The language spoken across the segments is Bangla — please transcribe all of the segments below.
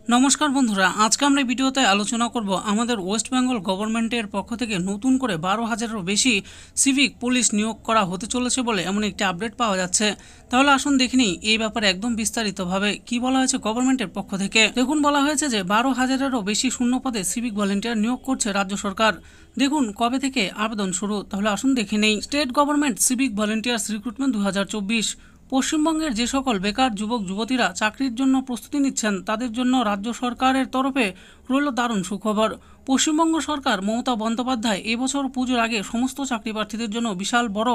নমস্কার বন্ধুরা, আজকে আমরা ভিডিওতে আলোচনা করব আমাদের ওয়েস্ট বেঙ্গল গভর্নমেন্টের পক্ষ থেকে নতুন করে 12,000-এরও বেশি সিভিক পুলিশ নিয়োগ করা হতে চলেছে বলে এমন একটি আপডেট পাওয়া যাচ্ছে। তাহলে আসুন দেখে নিই এই ব্যাপারে একদম বিস্তারিতভাবে কি বলা হয়েছে গভর্নমেন্টের পক্ষ থেকে। দেখুন, বলা হয়েছে যে 12,000-এরও বেশি শূন্য পদে সিভিক ভলেন্টিয়ার নিয়োগ করছে রাজ্য সরকার। দেখুন কবে থেকে আবেদন শুরু, তাহলে আসুন দেখে নেই। State government civic volunteers recruitment 2024। পশ্চিমবঙ্গের যে সকল বেকার যুবক যুবতীরা চাকরির জন্য প্রস্তুতি নিচ্ছেন তাদের জন্য রাজ্য সরকারের তরফে রইল দারুণ সুখবর। পশ্চিমবঙ্গ সরকার মমতা বন্দ্যোপাধ্যায় এবছর পুজোর আগে সমস্ত চাকরি প্রার্থীদের জন্য বিশাল বড়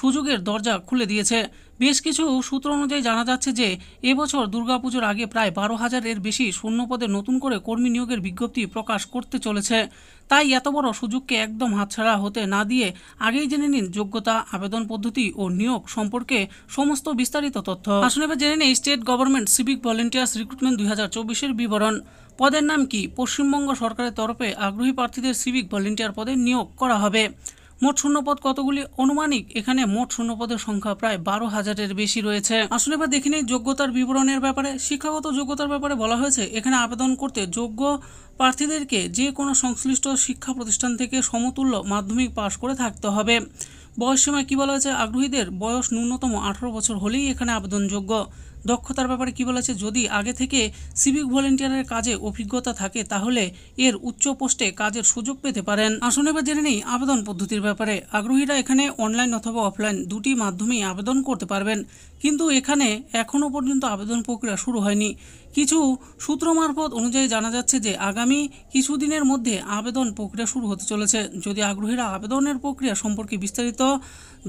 সুযোগের দরজা খুলে দিয়েছে। বেশ কিছু সূত্র অনুযায়ী জানা যাচ্ছে যে এবছর দুর্গাপুজোর আগে প্রায় 12,000-এর বেশি শূন্যপদে নতুন করে কর্মী নিয়োগের বিজ্ঞপ্তি প্রকাশ করতে চলেছে। তাই এত বড় সুযোগকে একদম হাতছাড়া হতে না দিয়ে আগেই জেনে নিন যোগ্যতা, আবেদন পদ্ধতি ও নিয়োগ সম্পর্কে সমস্ত বিস্তারিত তথ্য। আসুন এবার জেনে নেই state government civic volunteers recruitment 2024-এর বিবরণ। পদের নাম কি? পশ্চিমবঙ্গ সরকারের তরফে আগ্রহী প্রার্থীদের সিভিক ভলেন্টিয়ার পদে নিয়োগ করা হবে। মোট শূন্যপদ কতগুলি? অনুমানিক এখানে মোট শূন্যপদের সংখ্যা প্রায় 12,000-এর বেশি রয়েছে। আসলে এবার দেখে নিই যোগ্যতার বিবরণের ব্যাপারে। শিক্ষাগত যোগ্যতার ব্যাপারে বলা হয়েছে এখানে আবেদন করতে যোগ্য প্রার্থীদেরকে যে কোনো সংশ্লিষ্ট শিক্ষা প্রতিষ্ঠান থেকে সমতুল্য মাধ্যমিক পাশ করে থাকতে হবে। বয়স সীমা কি বলা হয়েছে? আগ্রহীদের বয়স ন্যূনতম 18 বছর হলেই এখানে আবেদনযোগ্য। দক্ষতার ব্যাপারে কি বলেছে? যদি আগে থেকে সিভিক ভলেন্টিয়ারের কাজে অভিজ্ঞতা থাকে তাহলে এর উচ্চ পোস্টে কাজের সুযোগ পেতে পারেন। আসুন এবার জেনে নেই আবেদন পদ্ধতির ব্যাপারে। আগ্রহীরা এখানে অনলাইন অথবা অফলাইন দুটি মাধ্যমেই আবেদন করতে পারবেন, কিন্তু এখানে এখনও পর্যন্ত আবেদন প্রক্রিয়া শুরু হয়নি। কিছু সূত্র মারফত অনুযায়ী জানা যাচ্ছে যে আগামী কিছুদিনের মধ্যে আবেদন প্রক্রিয়া শুরু হতে চলেছে। যদি আগ্রহীরা আবেদনের প্রক্রিয়া সম্পর্কে বিস্তারিত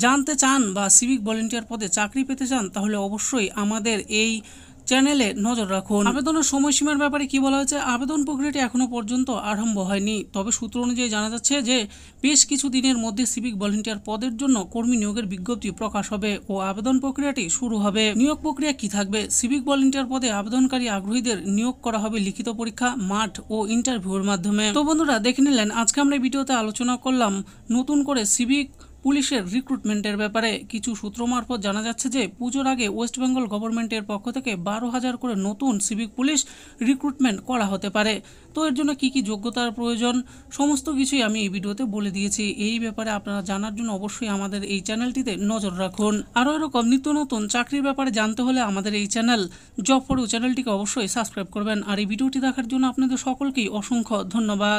জানতে চান বা সিভিক ভলেন্টিয়ার পদে চাকরি পেতে চান তাহলে অবশ্যই আমাদের এই চ্যানেলে নজর রাখুন। আবেদনের সময়সীমার ব্যাপারে কি বলা হয়েছে? আবেদন প্রক্রিয়াটি এখনও পর্যন্ত আরম্ভ হয়নি, তবে সূত্র অনুযায়ী জানা যাচ্ছে যে বেশ কিছু দিনের মধ্যে সিভিক ভলেন্টিয়ার পদের জন্য কর্মী নিয়োগের বিজ্ঞপ্তি প্রকাশ হবে ও আবেদন প্রক্রিয়াটি শুরু হবে। নিয়োগ প্রক্রিয়া কি থাকবে? সিভিক ভলেন্টিয়ার পদে আবেদনকারী আগ্রহীদের নিয়োগ করা হবে লিখিত পরীক্ষা, মাঠ ও ইন্টারভিউর মাধ্যমে। তো বন্ধুরা, দেখে নিলেন আজকে আমরা ভিডিওতে আলোচনা করলাম নতুন করে সিভিক পুলিশের রিক্রুটমেন্টের ব্যাপারে। কিছু সূত্র মারফত জানা যাচ্ছে যে পুজোর আগে ওয়েস্ট বেঙ্গল গভর্নমেন্টের পক্ষ থেকে 12,000 করে নতুন সিভিক পুলিশ রিক্রুটমেন্ট করা হতে পারে। তো এর জন্য কি কি যোগ্যতার প্রয়োজন সমস্ত কিছুই আমি এই ভিডিওতে বলে দিয়েছি। এই ব্যাপারে আপনারা জানার জন্য অবশ্যই আমাদের এই চ্যানেলটিতে নজর রাখুন। আরও এরকম নিত্য নতুন চাকরির ব্যাপারে জানতে হলে আমাদের এই চ্যানেল জব ফর ইউ চ্যানেলটিকে অবশ্যই সাবস্ক্রাইব করবেন। আর এই ভিডিওটি দেখার জন্য আপনাদের সকলকেই অসংখ্য ধন্যবাদ।